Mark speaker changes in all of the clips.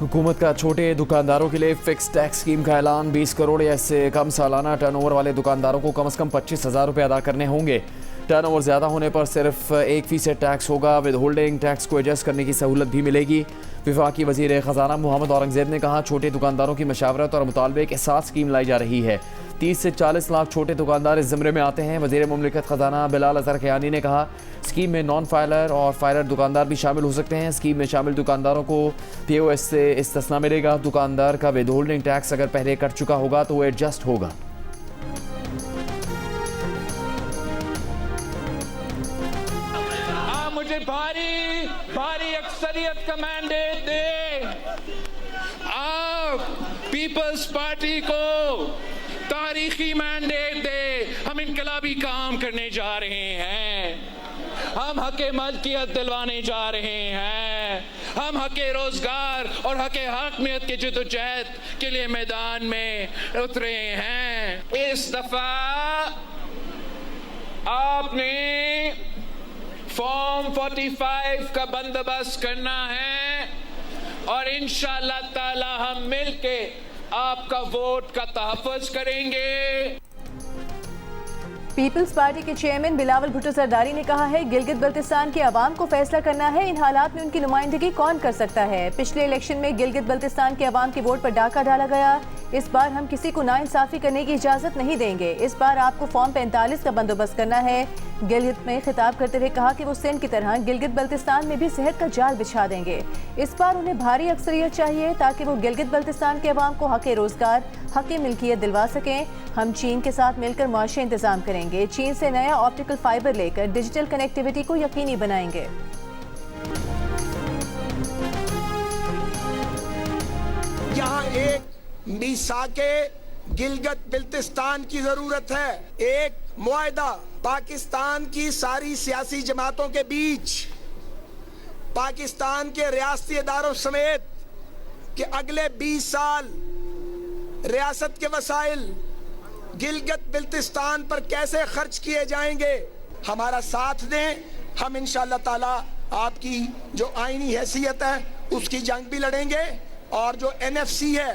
Speaker 1: हुकूमत का छोटे दुकानदारों के लिए फिक्स टैक्स स्कीम का ऐलान। 20 करोड़ या इससे कम सालाना टर्नओवर वाले दुकानदारों को कम से कम 25,000 रुपये अदा करने होंगे। टर्नओवर ज़्यादा होने पर सिर्फ 1% टैक्स होगा। विद होल्डिंग टैक्स को एडजस्ट करने की सहूलत भी मिलेगी। वफाकी वज़ीर ख़जाना मोहम्मद औरंगज़ेब ने कहा, छोटे दुकानदारों की मशावरत और मुतालबे के साथ स्कीम लाई जा रही है। 30 से 40 लाख छोटे दुकानदार इस ज़मरे में आते हैं। वज़ीर मुमलिकत ख़जाना बिलाल अज़हर कयानी ने कहा, स्कीम में नॉन फाइलर और फाइलर दुकानदार भी शामिल हो सकते हैं। स्कीम में शामिल दुकानदारों को POS से इस्तिस्ना मिलेगा। दुकानदार का विद होल्डिंग टैक्स अगर पहले कट चुका होगा तो वो एडजस्ट होगा।
Speaker 2: मुझे भारी अक्सरियत का मैंडेट दे। आप पीपल्स पार्टी को तारीखी मैंडेट दे। हम इनकलाबी काम करने जा रहे हैं। हम हक़े मलकियत दिलवाने जा रहे हैं। हम हक़े रोजगार और हक़े हाकमियत के जद्दोजहद के लिए मैदान में उतरे हैं। इस दफा आपने फॉर्म 45 का बंदोबस्त करना है और इंशाअल्लाह ताला हम मिलके आपका वोट का तहफ़्फ़ुज़ करेंगे।
Speaker 3: पीपल्स पार्टी के चेयरमैन बिलावल भुट्टो जरदारी ने कहा है, गिलगित बल्तिस्तान के अवाम को फैसला करना है। इन हालात में उनकी नुमाइंदगी कौन कर सकता है। पिछले इलेक्शन में गिलगित बल्तिस्तान के अवाम के वोट पर डाका डाला गया। इस बार हम किसी को नाइंसाफी करने की इजाजत नहीं देंगे। इस बार आपको फॉर्म 45 का बंदोबस्त करना है। गिलगित में खिताब करते हुए कहा कि वो सिंध की तरह गिलगित बल्तिस्तान में भी सेहत का जाल बिछा देंगे। इस बार उन्हें भारी अक्सरियत चाहिए ताकि वो गिलगित बल्तिस्तान के अवाम को हक़ रोजगार, हक़ मिल्कियत दिलवा सकें। हम चीन के साथ मिलकर मुआशी इंतजाम करेंगे। चीन से नया ऑप्टिकल फाइबर लेकर डिजिटल कनेक्टिविटी को यकीनी बनाएंगे।
Speaker 4: यहाँ एक मीसाके गिलगित बिल्तिस्तान की जरूरत है। एक मुआहदा पाकिस्तान की सारी सियासी जमातों के बीच, पाकिस्तान के रियासती इदारों समेत कि अगले 20 साल रियासत के वसाइल गिलगित बिल्तिस्तान पर कैसे खर्च किए जाएंगे। हमारा साथ दें। हम इंशाअल्लाह ताला आपकी जो आईनी हैसियत है उसकी जंग भी लड़ेंगे और जो NFC है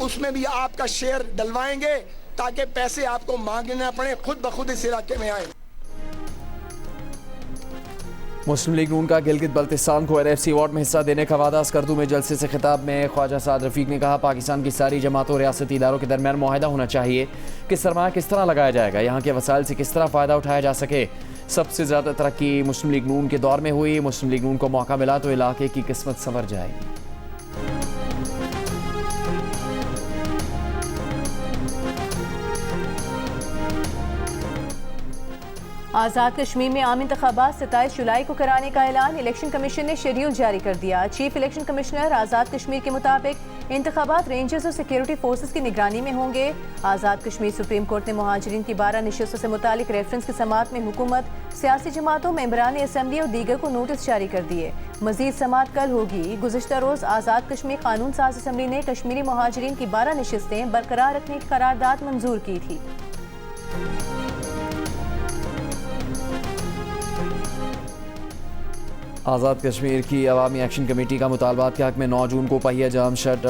Speaker 4: उसमें भी आपका शेयर डलवाएंगे ताकि पैसे आपको मांगने ना पड़े, खुद ब खुद इस इलाके में आए।
Speaker 1: मुस्लिम लीग नून का गिलगित बल्तिस्तान को NFC अवार्ड में हिस्सा देने का वादा। स्कर्दू में जलसे से खिताब में ख्वाजा साद रफीक ने कहा, पाकिस्तान की सारी जमातों रियासती इदारों के दरमियान मुआहदा होना चाहिए कि सरमाया किस तरह लगाया जाएगा, यहाँ के वसाइल से किस तरह फ़ायदा उठाया जा सके। सबसे ज़्यादा तरक्की मुस्लिम लीग नून के दौर में हुई। मुस्लिम लीग नून को मौका मिला तो इलाके की किस्मत संवर जाएगी।
Speaker 3: आज़ाद कश्मीर में आम इंतखाबात 27 जुलाई को कराने का ऐलान। इलेक्शन कमीशन ने शेड्यूल जारी कर दिया। Chief election commissioner Azad Kashmir के मुताबिक इंतखाबात रेंजर्स और सिक्योरिटी फोर्सेस की निगरानी में होंगे। आज़ाद कश्मीर सुप्रीम कोर्ट ने मुहाजिरीन की 12 नशिस्तों से मुतालिक रेफरेंस की समात में हुकूमत, सियासी जमातों, मेंबरान असम्बली और दीगर को नोटिस जारी कर दिए। मजीद समात कल होगी। गुज़िश्ता रोज़ आज़ाद कश्मीर कानून साज असम्बली ने कश्मीरी मुहाजिरीन की 12 नशिस्तें बरकरार रखने की करारदाद मंजूर की थी।
Speaker 1: आज़ाद कश्मीर की अवामी एक्शन कमेटी का मुतालबात के हक़ में 9 जून को पहिया जाम, शट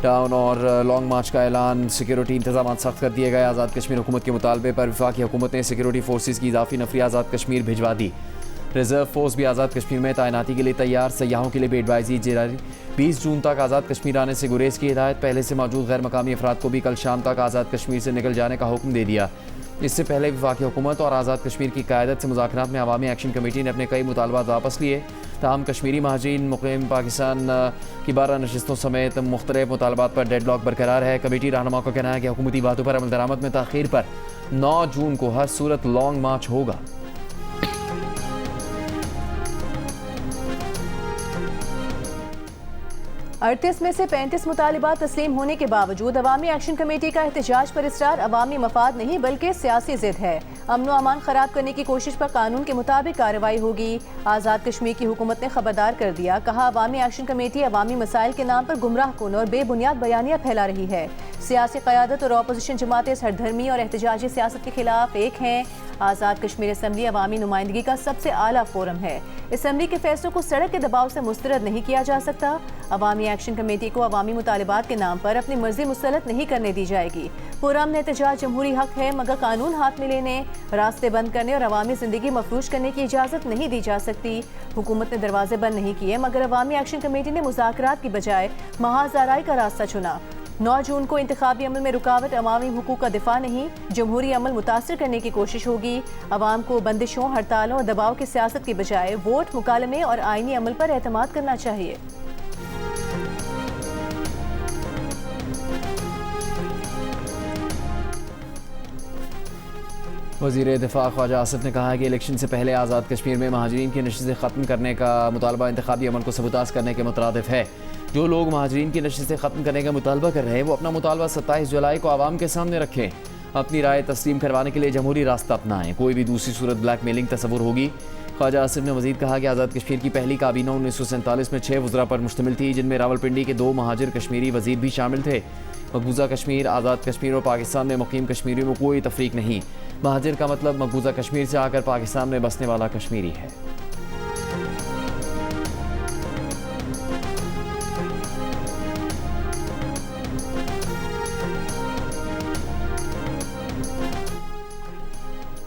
Speaker 1: डाउन और लॉन्ग मार्च का ऐलान। सिक्योरिटी इंतजाम सख्त कर दिए गए। आज़ाद कश्मीर हुकूमत के मुतालबे पर वफाकी हुकूमत ने सिक्योरिटी फोर्सेस की इजाफी नफरी आज़ाद कश्मीर भिजवा दी। रिजर्व फोर्स भी आज़ाद कश्मीर में तैनाती के लिए तैयार। सयाहों के लिए भी एडवाइजरी जारी। 20 जून तक आज़ाद कश्मीर आने से गुरेज की हिदायत। पहले से मौजूद गैर मकामी अफराद को भी कल शाम तक आज़ाद कश्मीर से निकल जाने का हुक्म दे दिया। इससे पहले वफाकी हुकूमत और आज़ाद कश्मीर की क़यादत से मुज़ाकरात में अवामी एक्शन कमेटी ने अपने कई मुतालबात वापस लिए। ताहम कश्मीरी महाजिरीन मुक़ीम पाकिस्तान की 12 नशिस्तों समेत मुख्तलिफ मुतालबात पर डेडलॉक बरकरार है। कमेटी रहनुमा का कहना है कि हुकूमती बातों पर अमल दरामद में ताख़ीर पर 9 जून को हर सूरत लॉन्ग मार्च होगा।
Speaker 3: अड़तीस में से 35 मुतालिबात तस्लीम होने के बावजूद अवामी एक्शन कमेटी का एहतजाज पर इसरार। अवामी मफाद नहीं बल्कि सियासी जिद है। अमन व अमान खराब करने की कोशिश पर कानून के मुताबिक कार्रवाई होगी। आज़ाद कश्मीर की हुकूमत ने खबरदार कर दिया, कहा अवामी एक्शन कमेटी अवामी मसाइल के नाम पर गुमराह कुन और बेबुनियाद बयानियाँ फैला रही है। सियासी क़यादत और अपोजिशन जमातें सरधर्मी और एहतजाजी सियासत के खिलाफ एक हैं। आज़ाद कश्मीर असम्बली अवामी नुमाइंदगी का सबसे आला फोरम है। असम्बली के फैसलों को सड़क के दबाव से मुस्तरद नहीं किया जा सकता। अवामी एक्शन कमेटी को अवामी मुतालिबात के नाम पर अपनी मर्जी मुसलत नहीं करने दी जाएगी। पुरअमन एहतजाज जमहूरी हक है, मगर कानून हाथ में लेने, रास्ते बंद करने और अवामी जिंदगी मफरूज करने की इजाज़त नहीं दी जा सकती। हुकूमत ने दरवाजे बंद नहीं किए, मगर अवामी एक्शन कमेटी ने मुज़ाकरात की बजाय महाज आराई का रास्ता चुना। 9 जून को इंतखाबी अमल में रुकावट अवामी हुकूक का दिफा नहीं, जमहूरी अमल मुतासर करने की कोशिश होगी। अवाम को बंदिशों, हड़तालों और दबाव की सियासत की बजाय वोट, मुकालमे और आईनी अमल पर एतमाद करना चाहिए।
Speaker 1: वज़ीर दिफा ख्वाजा आसिफ ने कहा है कि इलेक्शन से पहले आज़ाद कश्मीर में महाजरीन की नशिस्तें ख़त्म करने का मुतालबा इंतखाबी अमल को सबूताज़ करने के मुतरादिफ है। जो लोग महाजरीन की नशिस्तें ख़त्म करने का मुतालबा कर रहे हैं वो अपना मुतालबा 27 जुलाई को आवाम के सामने रखें। अपनी राय तस्लीम करवाने के लिए जमहूरी रास्ता अपनाएं। कोई भी दूसरी सूरत ब्लैक मेलिंग तस्वुर होगी। ख्वाजा आसिफ ने मज़ीद कहा कि आज़ाद कश्मीर की पहली काबीना 1947 में 6 वज़रा पर मुश्तमिल थी, जिनमें रावलपिंडी के 2 महाजिर कश्मीरी वज़ीर भी शामिल थे। मकबूजा कश्मीर, आज़ाद कश्मीर और पाकिस्तान में मुकीम कश्मीरियों में कोई तफरीक नहीं। महाजिर का मतलब मकबूजा कश्मीर से आकर पाकिस्तान में बसने वाला कश्मीरी है।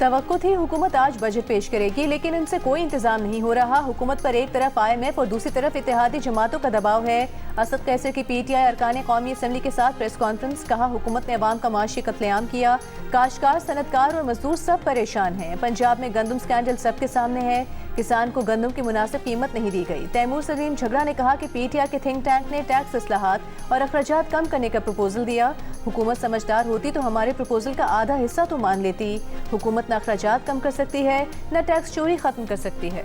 Speaker 3: तवक्को थी हुकूमत आज बजट पेश करेगी, लेकिन इनसे कोई इंतजाम नहीं हो रहा। हुकूमत पर एक तरफ IMF और दूसरी तरफ इत्तेहादी जमातों का दबाव है। असद कैसर की PTI अरकान कौमी असम्बली के साथ प्रेस कॉन्फ्रेंस, कहा हुकूमत ने अवाम का माशी कत्लेआम किया। काश्तकार, सनतकार और मजदूर सब परेशान हैं। पंजाब में गंदम स्कैंडल सबके सामने है। किसान को गंदम की मुनासिब कीमत नहीं दी गई। तैमूर सलीम झगड़ा ने कहा कि PTI के थिंक टैंक ने टैक्स इस्लाहात और अखराजात कम करने का प्रपोजल दिया। हुकूमत समझदार होती तो हमारे प्रपोजल का आधा हिस्सा तो मान लेती। हुकूमत न अखराजात कम कर सकती है, न टैक्स चोरी खत्म कर सकती है।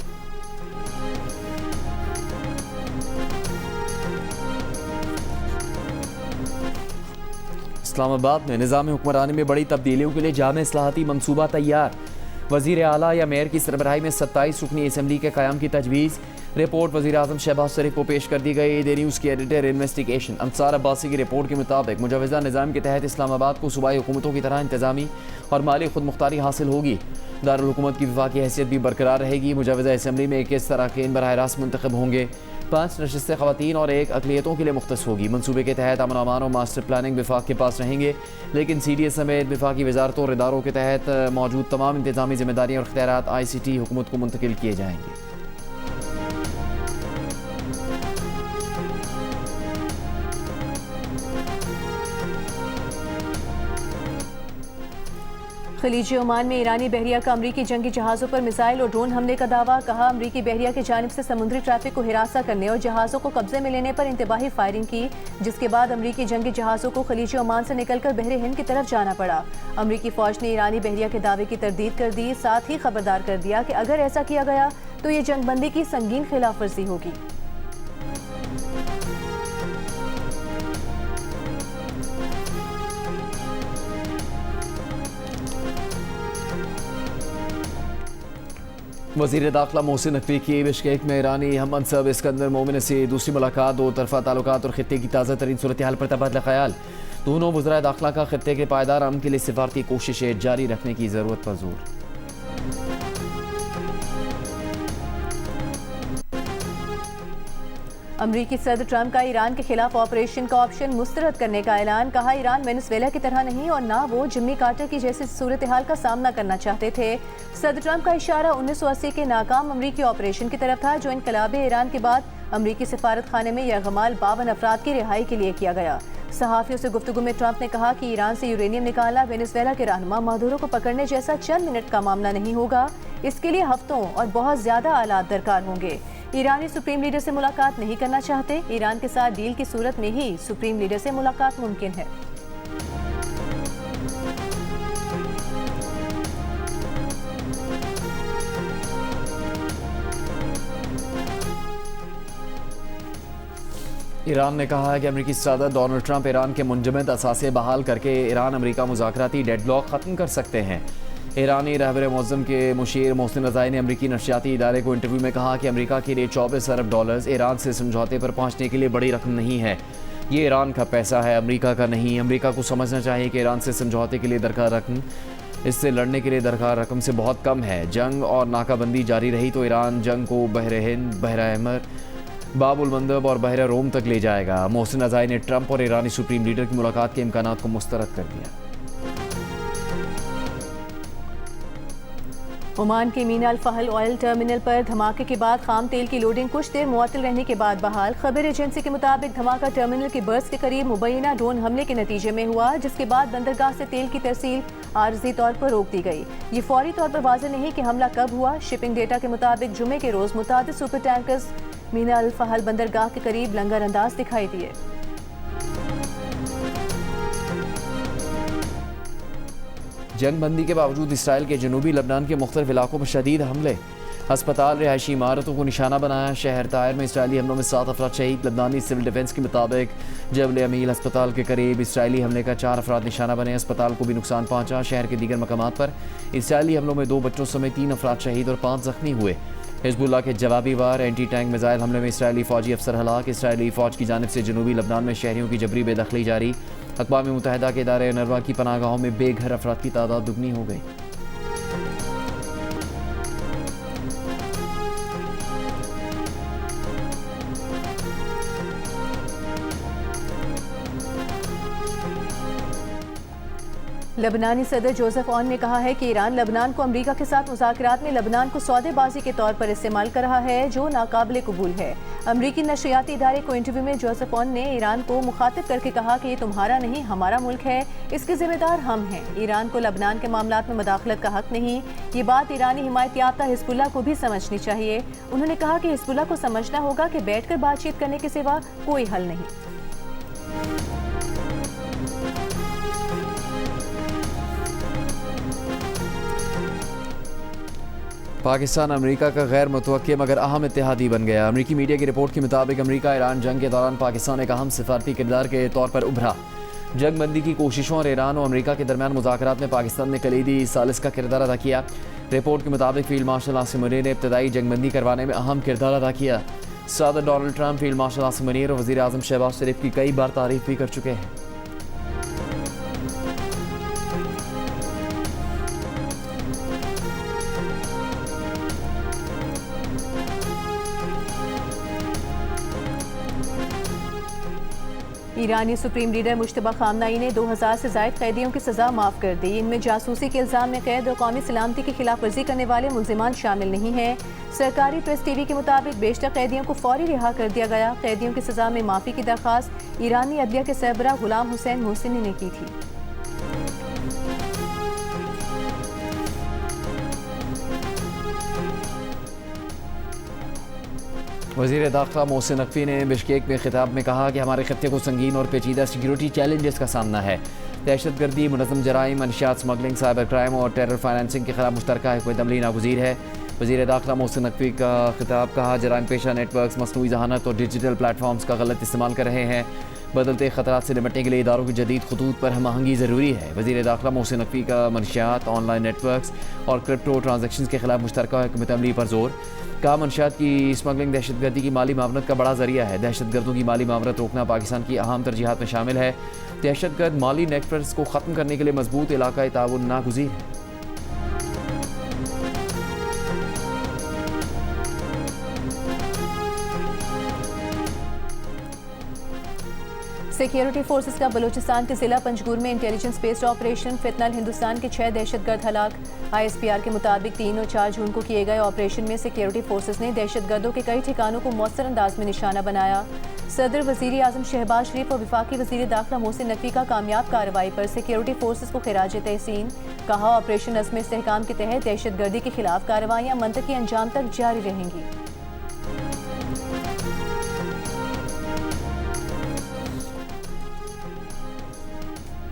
Speaker 1: इस्लामाबाद में निज़ाम हुक्मरानी में बड़ी तब्दीलियों के लिए जामे इस्लाहाती मनसूबा तैयार। वज़ीर आला या मेयर की सरबराही में 27 रुकनी असम्बली के क़याम की तजवीज़। रिपोर्ट वज़ीर आज़म शहबाज शरीफ को पेश कर दी गई। द न्यूज़ की एडिटर इन्वेस्टिगेशन अंसार अब्बासी की रिपोर्ट के मुताबिक मुजवज़ा निज़ाम के तहत इस्लामाबाद को सूबाई हुकूमतों की तरह इंतज़ामी और माली खुद मुख्तारी हासिल होगी। दारुल हुकूमत की वफाकी हैसियत भी बरकरार रहेगी। मुजवज़ा असम्बली में 21 अरकान बराह रास्त मुंतखब होंगे। 5 नशिस्तें ख़वातीन और 1 अक़लियतों के लिए मुख्तस होगी। मनसूबे के तहत अमन अमान और मास्टर प्लानिंग विफाक के पास रहेंगे, लेकिन CDS समेत विफाकी वजारतों और इदारों के तहत मौजूद तमाम इंतज़ामी जिम्मेदारियाँ और इख्तियारात ICT हुकूमत को मुंतकिल किए जाएंगे।
Speaker 3: खलीज ओमान में ईरानी बहरिया का अमरीकी जंगी जहाज़ों पर मिसाइल और ड्रोन हमले का दावा, कहा अमरीकी बहरिया की जानिब से समुद्री ट्रैफिक को हिरासा करने और जहाज़ों को कब्जे में लेने पर इंतबाही फायरिंग की, जिसके बाद अमरीकी जंगी जहाज़ों को खलीज ओमान से निकलकर बहरे हिंद की तरफ जाना पड़ा। अमरीकी फौज ने ईरानी बहरिया के दावे की तरदीद कर दी, साथ ही खबरदार कर दिया कि अगर ऐसा किया गया तो ये जंगबंदी की संगीन खिलाफ वर्जी होगी।
Speaker 1: वज़ीर दाखिला मोहसिन नकवी की बिश्केक में ईरानी हम मनसब इस्कंदर मोमिन से दूसरी मुलाकात। 2 तरफ़ा ताल्लुकात और खित्ते की ताज़ा तरीन सूरत हाल पर तबादला ख्याल। दोनों वज़राए दाखिला का खित्ते के पायदार अमन के लिए सिफारती कोशिशें जारी रखने की ज़रूरत पर जोर।
Speaker 3: अमरीकी सदर ट्रंप का ईरान के खिलाफ ऑपरेशन का ऑप्शन मुस्तरद करने का ऐलान, कहा ईरान वेनेजुएला की तरह नहीं और ना वो जिम्मी कार्टर की जैसी सूरत हाल का सामना करना चाहते थे। सदर ट्रंप का इशारा 1980 के नाकाम अमरीकी ऑपरेशन की तरफ था, जो इनकलाब ईरान के बाद अमरीकी सिफारत खाने में यरगमाल 52 अफराद की रिहाई के लिए किया गया। सहाफ़ियों से गुफ्तगू में ट्रंप ने कहा कि ईरान से यूरेनियम निकालना वेनेजुएला के रहनुमा मादुरो को पकड़ने जैसा चंद मिनट का मामला नहीं होगा। इसके लिए हफ्तों और बहुत ज्यादा आलात दरकार होंगे। ईरानी सुप्रीम लीडर से मुलाकात नहीं करना चाहते। ईरान के साथ डील की सूरत में ही सुप्रीम लीडर से मुलाकात मुमकिन है।
Speaker 1: ईरान ने कहा है कि अमरीकी सदर डोनाल्ड ट्रंप ईरान के मुंजमद असासे बहाल करके ईरान अमरीका मुज़ाकराती डेडलॉक ख़त्म कर सकते हैं। ईरानी रहबर मुअज़्ज़म के मुशीर मोहसिन रज़ाई ने अमरीकी नफसियाती इदारे को इंटरव्यू में कहा कि अमरीका के लिए 24 अरब डॉलर्स ईरान से समझौते पर पहुँचने के लिए बड़ी रकम नहीं है। ये ईरान का पैसा है, अमरीका का नहीं। अमरीका को समझना चाहिए कि ईरान से समझौते के लिए दरकार रकम इससे लड़ने के लिए दरकार रकम से बहुत कम है। जंग और नाकाबंदी जारी रही तो ईरान जंग को बहर हिंद, बहर अहमर, बाबुल मंदब और बहर रोम तक ले जाएगा। मोहसिन रज़ाई ने ट्रंप और ईरानी सुप्रीम लीडर की मुलाकात के इम्कानात को मुस्तरद कर दिया।
Speaker 3: ओमान के मीना अल फहल ऑयल टर्मिनल पर धमाके के बाद खाम तेल की लोडिंग कुछ देर मुअत्तल रहने के बाद बहाल। खबर एजेंसी के मुताबिक धमाका टर्मिनल के बर्स के करीब मुबैना ड्रोन हमले के नतीजे में हुआ, जिसके बाद बंदरगाह से तेल की तरसील आर्जी तौर पर रोक दी गई। ये फौरी तौर पर वाज़ेह नहीं कि हमला कब हुआ। शिपिंग डेटा के मुताबिक जुमे के रोज मुतादिद सुपर टैंकर्स मीना अल फहल बंदरगाह के करीब लंगर अंदाज दिखाई दिए।
Speaker 1: जंग बंदी के बावजूद इसराइल के जनूबी लबनान के मुख्तलिफ इलाकों में शदीद हमले। अस्पताल, रिहायशी इमारतों को निशाना बनाया। शहर तायर में इसराइली हमलों में 7 अफराद शहीद। लबनानी सिविल डिफेंस के मुताबिक जबल अमील अस्पताल के करीब इसराइली हमले का 4 अफराद निशाना बने। अस्पताल को भी नुकसान पहुंचा। शहर के दीगर मकामात पर इसराइली हमलों में 2 बच्चों समेत 3 अफराद शहीद और 5 जख्मी हुए। हिजबुल्लाह के जवाबी वार एंटी टैंक मिसाइल हमले में इसराइली फौजी अफसर हलाक। इसराइली फौज की जानिब से जनूबी लबनान में शहरियों की जबरी बेदखली जारी। अक़वाम मुत्तहिदा के इदारे नरवा की पनाहगाहों में बेघर अफराद की तादाद दुगनी हो गई।
Speaker 3: लबनानी सदर जोसेफ ऑन ने कहा है कि ईरान लबनान को अमरीका के साथ मुज़ाकरात में लबनान को सौदेबाजी के तौर पर इस्तेमाल कर रहा है, जो नाकाबिले कबूल है। अमरीकी नशरियाती इदारे को इंटरव्यू में जोसेफ ऑन ने ईरान को मुखातिब करके कहा कि ये तुम्हारा नहीं हमारा मुल्क है, इसके जिम्मेदार हम हैं। ईरान को लबनान के मामलात में मुदाखलत का हक नहीं। ये बात ईरानी हिमायत याफ्ता हिजबुल्लाह को भी समझनी चाहिए। उन्होंने कहा कि हिजबुल्लाह को समझना होगा कि बैठकर बातचीत करने के सिवा कोई हल नहीं।
Speaker 1: पाकिस्तान अमेरिका का गैर मुतवक्के मगर अहम इत्तेहादी बन गया। अमेरिकी मीडिया की रिपोर्ट के मुताबिक अमेरिका ईरान जंग के दौरान पाकिस्तान एक अहम सिफारती किरदार के तौर पर उभरा। जंग बंदी की कोशिशों और ईरान और अमेरिका के दरमियान मुज़ाकरात में पाकिस्तान ने कलीदी सालिस का किरदार अदा किया। रिपोर्ट के मुताबिक फील्ड मार्शल आसिम मुनीर ने इब्तदाई जंग बंदी करवाने में अहम किरदार अदा किया। सदर Donald Trump field marshal Asim Munir और वज़ीर आज़म शहबाज शरीफ की कई बार तारीफ भी कर चुके हैं।
Speaker 3: ईरानी सुप्रीम लीडर मुश्तबा खामनाई ने 2000 से ज़ायद कैदियों की सज़ा माफ़ कर दी। इनमें जासूसी के इल्ज़ाम में कैद और कौमी सलामती की खिलाफ वर्जी करने वाले मुल्ज़िमान शामिल नहीं हैं। सरकारी प्रेस टीवी के मुताबिक बेशतर कैदियों को फौरी रिहा कर दिया गया। कैदियों की सज़ा में माफ़ी की दरख्वास्त ईरानी अदलिया के सरबराह गुलाम हुसैन मोहसिनी ने की थी।
Speaker 1: वज़ीर दाखिला मोहसिन नकवी ने बिश्केक में खिताब में कहा कि हमारे खत्ते को संगीन और पेचीदा सिक्योरिटी चैलेंजेस का सामना है। दहशतगर्दी, मुनज़्ज़म जराइम, मनशियात स्मगलिंग, साइबर क्राइम और टेरर फाइनेंसिंग के खिलाफ मुश्तरका हिकमत अमली नागुज़ीर है। वज़ीर दाखिला मोहसिन नकवी का खिताब कहा, जराइम पेशा नेटवर्क मसनूई जहानत और डिजिटल प्लेटफॉर्म्स का गलत इस्तेमाल कर रहे हैं। बदलते ख़तरात से निपटने के लिए इदारों की जदीद खतूत पर हम आहंगी ज़रूरी है। वज़ीर दाखिला मोहसिन नकवी का मनशियात, ऑनलाइन नेटवर्क्स और क्रिप्टो ट्रांजेक्शन के खिलाफ मुश्तरका हिकमत अमली पर जोर। कहा, मनशियात की स्मगलिंग दहशतगर्दी की माली मावनत का बड़ा ज़रिया है। दहशतगर्दों की माली मावनत रोकना पाकिस्तान की अहम तरजीहात में शामिल है। दहशतगर्द माली नेटवर्क्स को ख़त्म करने के लिए मजबूत इलाकाई ताउन नागुज़ीर है।
Speaker 3: सिक्योरिटी फोर्सेस का बलूचिस्तान के जिला पंजगुर में इंटेलिजेंस बेस्ड ऑपरेशन। फितनल हिंदुस्तान के 6 दहशतगर्द हलाक। ISPR के मुताबिक 3 और 4 जून को किए गए ऑपरेशन में सिक्योरिटी फोर्सेस ने दहशतगर्दों के कई ठिकानों को मौसर अंदाज में निशाना बनाया। सदर वज़ीर आज़म शहबाज शरीफ और वफाकी वज़ीर दाखिला मोहसिन नकवी का कामयाब कार्रवाई पर सिक्योरिटी फोर्सेस को खिराज तहसीन। कहा, ऑपरेशन अज़्म इस्तेहकाम के तहत दहशतगर्दी के खिलाफ कार्रवाइयाँ मंतकी अंजाम तक जारी रहेंगी।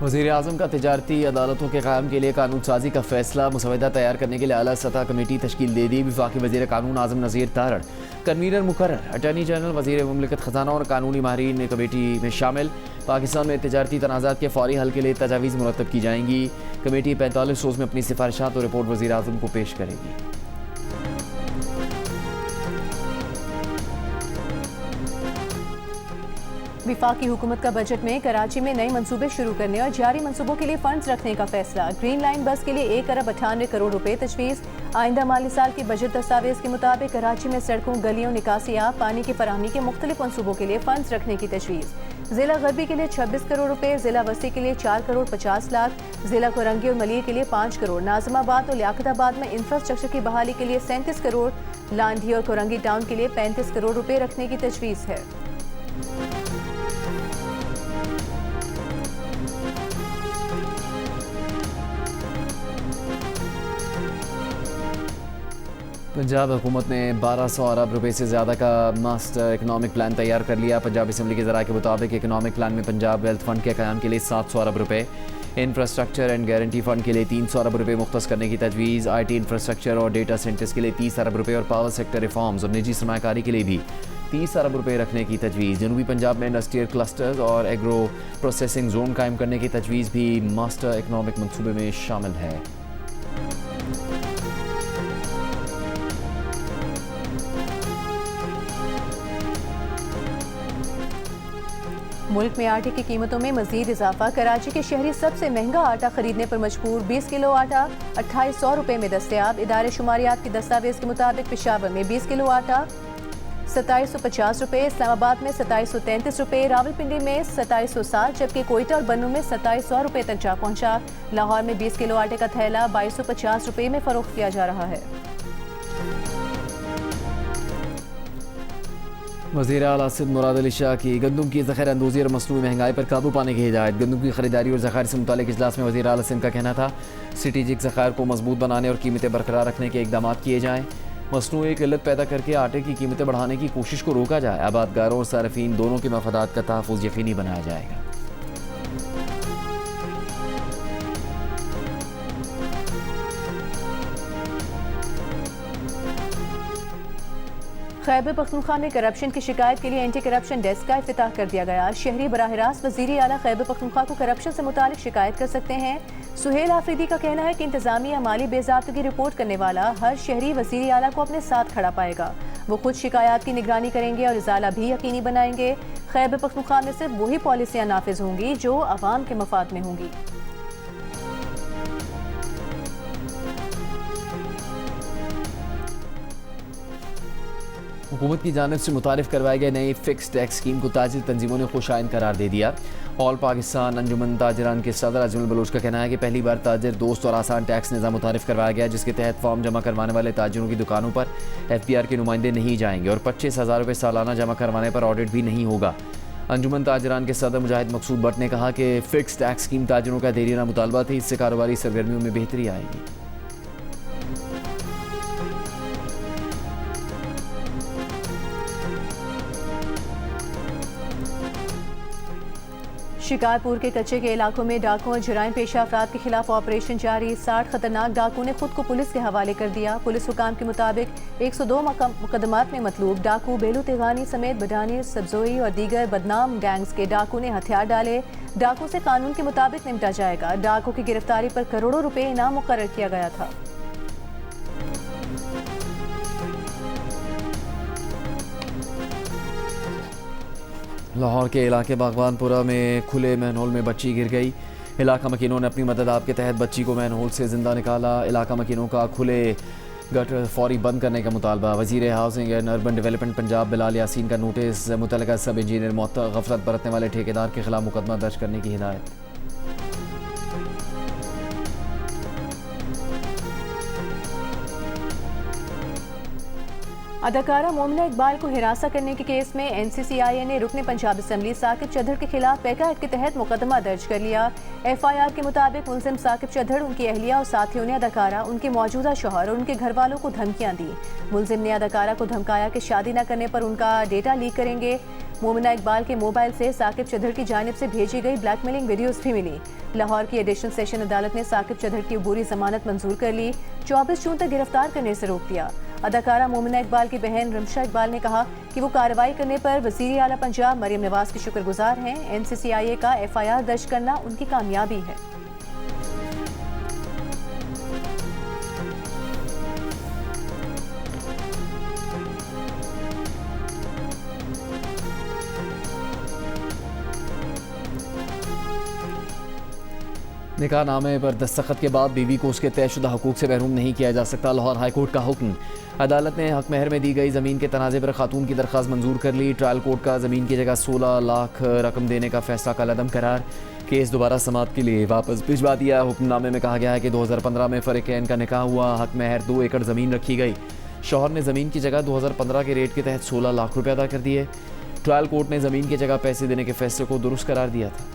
Speaker 1: वज़ीर आज़म का तिजारती अदालतों के क़याम के लिए कानून साजी का फैसला। मुसवदा तैयार करने के लिए आला सतह कमेटी तश्कील दे दी। वफाकी वज़ीर कानून आज़म नज़ीर तारड़ कन्वीनर मुकर्रर। अटॉर्नी जनरल, वज़ीर मुमलिकत ख़जाना और कानूनी माहिरीन ने कमेटी में शामिल। पाकिस्तान में तिजारती तनाज़ात के फौरी हल के लिए तजावीज़ मुरतब की जाएंगी। कमेटी 45 रोज़ में अपनी सिफारिशात और रिपोर्ट वज़ीर आज़म को पेश करेगी।
Speaker 3: विफाकी हुकूमत का बजट में कराची में नए मंसूबे शुरू करने और जारी मंसूबों के लिए फंड्स रखने का फैसला। ग्रीन लाइन बस के लिए 1 अरब 98 करोड़ रुपए तजवीज़। आइंदा माली साल की बजट दस्तावेज के मुताबिक कराची में सड़कों, गलियों, निकासियाब, पानी की फराहमी के मुख्तलिफ मंसूबों के लिए फंड्स रखने की तजवीज़। जिला गरबी के लिए 26 करोड़ रुपए, जिला वसी के लिए 4 करोड़ 50 लाख, जिला कोरंगी और मलिर के लिए 5 करोड़, नाज़िमाबाद और लियाकताबाद में इंफ्रास्ट्रक्चर की बहाली के लिए 37 करोड़, लांधी और कोरंगी टाउन के लिए 35 करोड़ रुपए रखने की तजवीज़ है।
Speaker 1: पंजाब हुकूमत ने 1200 अरब रुपए से ज़्यादा का मास्टर इकनॉमिक प्लान तैयार कर लिया। पंजाब असम्बली के ज़राए के मुताबिक इकनॉमिक प्लान में पंजाब वेल्थ फंड के क़याम के लिए 700 अरब रुपए, इंफ्रास्ट्रक्चर एंड गारंटी फंड के लिए 300 अरब रुपए मुख्तस करने की तजवीज़, IT इंफ्रास्ट्रक्चर और डेटा सेंटर्स के लिए 30 अरब रुपए और पावर सेक्टर रिफॉर्म्स और निजी सरमाकारी के लिए भी 30 अरब रुपए रखने की तजवीज़। जनूबी पंजाब में इंडस्ट्रियल क्लस्टर्स और एग्रो प्रोसेसिंग जोन कायम करने की तजवीज़ भी मास्टर इकनॉमिक मनसूबे में शामिल है।
Speaker 3: मुल्क में आटे की कीमतों में मजीद इजाफा। कराची के शहरी सबसे महंगा आटा खरीदने पर मजबूर। 20 किलो आटा 2800 रुपए में दस्तयाब। इदारे शुमारियात की दस्तावेज के मुताबिक पेशावर में 20 किलो आटा 2750 रुपए, इस्लामाबाद में 2733 रुपए, रावलपिंडी में 2760, जबकि कोयटा और बन्नू में 2700 रुपए तक जा पहुंचा। लाहौर में 20 किलो आटे का थैला 2250 रुपए में फरोख्त किया जा रहा है।
Speaker 1: वज़ीर आला सिंध मुराद अली शाह की गंदम की ज़ख़ीरा अंदोज़ी और मसनूई महंगाई पर काबू पाने की हिदायत। गंदम की खरीदारी और ज़ख़ायर से मुतालिक इजलास में वज़ीर आला सिंध का कहना था स्ट्रेटेजिक ज़ख़ायर को मजबूत बनाने और कीमतें बरकरार रखने के इक़दाम किए जाएँ। मसनूई किल्लत पैदा करके आटे की कीमतें बढ़ाने की कोशिश को रोका जाए। आबादगारों और सारफीन दोनों के मफादात का तहफ़्फ़ुज़ यकीनी बनाया जाएगा।
Speaker 3: खैबर पख्तूनख्वा में करप्शन की शिकायत के लिए एंटी करप्शन डेस्क का इफ्तिताह कर दिया गया। शहरी बराह रास्त वज़ीर आला खैबर पख्तूनख्वा को करप्शन से मुतालिक शिकायत कर सकते हैं। सुहेल आफरीदी का कहना है कि इंतजामिया माली बेज़ाब्तगी की रिपोर्ट करने वाला हर शहरी वज़ीर आला को अपने साथ खड़ा पाएगा। वो खुद शिकायत की निगरानी करेंगे और इजाला भी यकीनी बनाएंगे। खैबर पख्तूनख्वा में सिर्फ वही पॉलिसियाँ नाफिज होंगी जो अवाम के मफाद में होंगी।
Speaker 1: हुकूमत की जानिब से मुतारिफ करवाए गए नई फिक्स टैक्स स्कीम को ताजिर तंजीमों ने खुशाइन करार दे दिया। ऑल पाकिस्तान अंजुमन ताजिरान के सदर अजमल बलोच का कहना है कि पहली बार ताजिर दोस्त और आसान टैक्स निज़ाम मुतारिफ करवाया गया, जिसके तहत फॉर्म जमा करवाने वाले ताजिरों की दुकानों पर FBR के नुमाइंदे नहीं जाएंगे और 25,000 रुपये सालाना जमा करवाने पर ऑडिट भी नहीं होगा। अंजुमन ताजिरान के सदर मुजाहिद मकसूद भट्ट ने कहा कि फिक्स टैक्स स्कीम ताजिरों का देरीना मुतालबा थी, इससे कारोबारी सरगर्मियों में बेहतरी आएगी।
Speaker 3: शिकारपुर के कच्चे के इलाकों में डाकुओं और जराइम पेशा अफराद के खिलाफ ऑपरेशन जारी। 60 खतरनाक डाकू ने खुद को पुलिस के हवाले कर दिया। पुलिस हुकाम के मुताबिक 102 मुकदमात में मतलूब डाकू बेलू तेगानी समेत बडानी, सब्जोई और दीगर बदनाम गैंग्स के डाकू ने हथियार डाले। डाकू से कानून के मुताबिक निपटा जाएगा। डाकू की गिरफ्तारी पर करोड़ों रुपए इनाम मुकर्रर किया गया था।
Speaker 1: लाहौर के इलाके बागवानपुरा में खुले मैनहोल में बच्ची गिर गई। इलाका मकीनों ने अपनी मदद आप के तहत बच्ची को मैनहोल से जिंदा निकाला। इलाका मकीनों का खुले गटर फौरी बंद करने का मुतालबा। वज़ीर housing and urban development Punjab Bilal Yasin का नोटिस। मुतल्लिका सब इंजीनियर गफलत बरतने वाले ठेकेदार के खिलाफ मुकदमा दर्ज करने की हिदायत।
Speaker 3: अदाकारा मोमिना इकबाल को हिरासा करने के केस में NCCIA ने रुकने पंजाब असम्बली साकिब चौधरी के खिलाफ पैका एक्ट के तहत मुकदमा दर्ज कर लिया। FIR के मुताबिक मुलजिम साकिब चौधरी, उनकी अहलिया और साथियों ने अदाकारा, उनके मौजूदा शौहर और उनके घर वालों को धमकियां दी। मुलजिम ने अदाकारा को धमकाया कि शादी न करने पर उनका डेटा लीक करेंगे। मोमिना इकबाल के मोबाइल से साकिब चौधरी की जानिब से भेजी गई ब्लैकमेलिंग वीडियोस भी मिली। लाहौर की एडिशनल सेशन अदालत ने साकिब चौधरी की अबूरी जमानत मंजूर कर ली। 24 जून तक गिरफ्तार करने से रोक दिया। अदाकारा मोमिना इकबाल की बहन रमशा इकबाल ने कहा कि वो कार्रवाई करने पर वज़ीर आला पंजाब मरियम नवाज के शुक्रगुजार हैं। NCCIA का FIR दर्ज करना उनकी कामयाबी है।
Speaker 1: निकाहनामे पर दस्तखत के बाद बीवी को उसके तयशुदा हुकूक से महरूम नहीं किया जा सकता। लाहौर हाईकोर्ट का हुक्म। अदालत ने हक महर में दी गई ज़मीन के तनाज़े पर खातून की दरख्वास्त मंजूर कर ली। ट्रायल कोर्ट का ज़मीन की जगह 16 लाख रकम देने का फैसला कलअदम करार। केस दोबारा समाअत के लिए वापस भिजवा दिया। हुक्मनामे में कहा गया है कि 2015 में फ़रीक़ैन का निकाह हुआ। हक महर 2 एकड़ ज़मीन रखी गई। शौहर ने ज़मीन की जगह 2015 के रेट के तहत 16 लाख रुपये अदा कर दिए। ट्रायल कोर्ट ने ज़मीन की जगह पैसे देने के फैसले को दुरुस्त करार दिया था।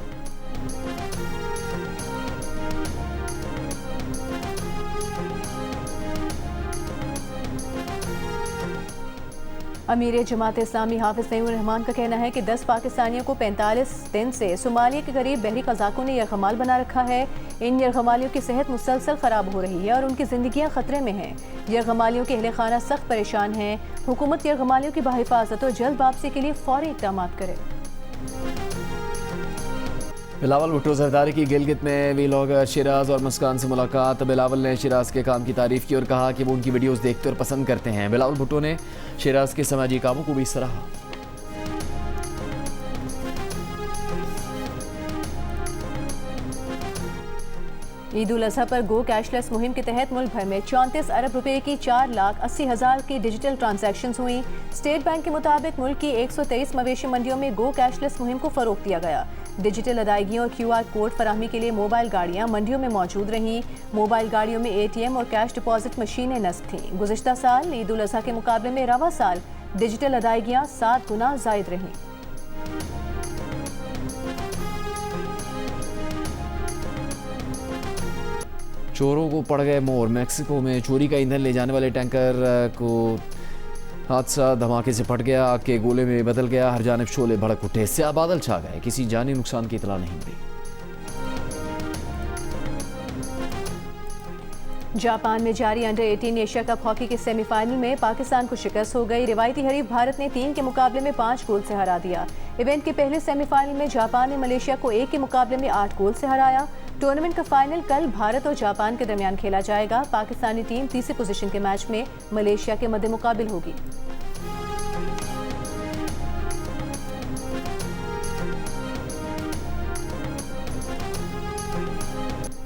Speaker 3: अमीर जमात इस्लामी हाफिज सईद रहमान का कहना है कि 10 पाकिस्तानियों को 45 दिन से सोमालिया के करीब बहरी कज़ाकों ने यरगमाल बना रखा है। इन यरगमालियों की सेहत मुसलसल ख़राब हो रही है और उनकी ज़िंदगियाँ ख़तरे में हैं। यरगमालियों के अहले खाना सख्त परेशान हैं। हुकूमत यरगमालियों की बाहिफाजत और जल्द वापसी के लिए फौरी इक़दाम करे।
Speaker 1: बिलावल भुट्टो जरदारी की गिलगित में व्लॉगर शिराज और मुस्कान से मुलाकात। बिलावल ने शिराज के काम की तारीफ की और कहा कि वो उनकी वीडियोस देखते और पसंद करते हैं। बिलावल भुट्टो ने शिराज के समाजी कामों को भी सराहा।
Speaker 3: ईद उल अज़हा पर गो कैशलेस मुहिम के तहत मुल्क भर में 34 अरब रुपए की 4,80,000 की डिजिटल ट्रांजैक्शंस हुई। स्टेट बैंक के मुताबिक मुल्क की 123 मवेशी मंडियों में गो कैशलेस मुहिम को फरोग दिया गया। डिजिटल अदायगियों और QR कोड फराहमी के लिए मोबाइल गाड़ियां मंडियों में मौजूद रहीं। मोबाइल गाड़ियों में ATM और कैश डिपॉजिट मशीनें नस्ब थीं। गुज़िश्ता साल ईद उल अज़हा के मुकाबले में रवा साल डिजिटल अदायगियां 7 गुना ज़ायद रहीं।
Speaker 1: चोरों को पड़ गए मोर। मैक्सिको में चोरी का ईंधन ले जाने वाले टैंकर को हादसा धमाके से फट गया। आग के गोले में बदल गया। हर जानिब शोले भड़क उठे। स्याह बादल छा गए। किसी जानी नुकसान की इतला नहीं मिली।
Speaker 3: जापान में जारी अंडर 18 एशिया कप हॉकी के सेमीफाइनल में पाकिस्तान को शिकस्त हो गई। रिवायती हरीफ भारत ने 3 के मुकाबले में 5 गोल से हरा दिया। इवेंट के पहले सेमीफाइनल में जापान ने मलेशिया को 1 के मुकाबले में 8 गोल से हराया। टूर्नामेंट का फाइनल कल भारत और जापान के दरमियान खेला जाएगा। पाकिस्तानी टीम तीसरी पोजीशन के मैच में मलेशिया के मद्दे मुकाबिल होगी।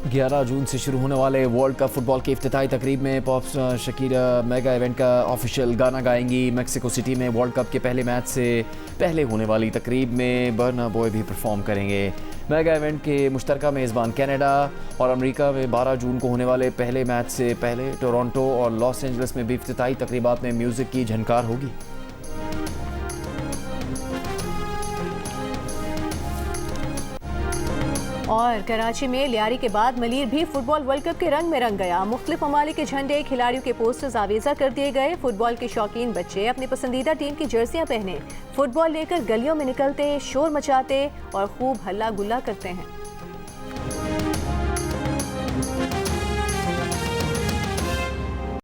Speaker 1: ग्यारह जून से शुरू होने वाले वर्ल्ड कप फुटबॉल की इफ्तिताई तकरीब में पॉप शकीरा मेगा इवेंट का ऑफिशियल गाना गाएंगी। मैक्सिको सिटी में वर्ल्ड कप के पहले मैच से पहले होने वाली तकरीब में बर्ना बॉय भी परफॉर्म करेंगे। मेगा इवेंट के मुश्तरका मेज़बान कनाडा और अमेरिका में 12 जून को होने वाले पहले मैच से पहले टोरंटो और लॉस एंजल्स में भी इफ्तिताई तकरीबात में म्यूज़िक की झनकार होगी।
Speaker 3: और कराची में लियारी के बाद मलीर भी फुटबॉल वर्ल्ड कप के रंग में रंग गया। मुख्तलिफ ममालिक के झंडे, खिलाड़ियों के पोस्टर्स आवेजा कर दिए गए। फुटबॉल के शौकीन बच्चे अपनी पसंदीदा टीम की जर्सियां पहने फुटबॉल लेकर गलियों में निकलते, शोर मचाते और खूब हल्ला गुल्ला करते हैं।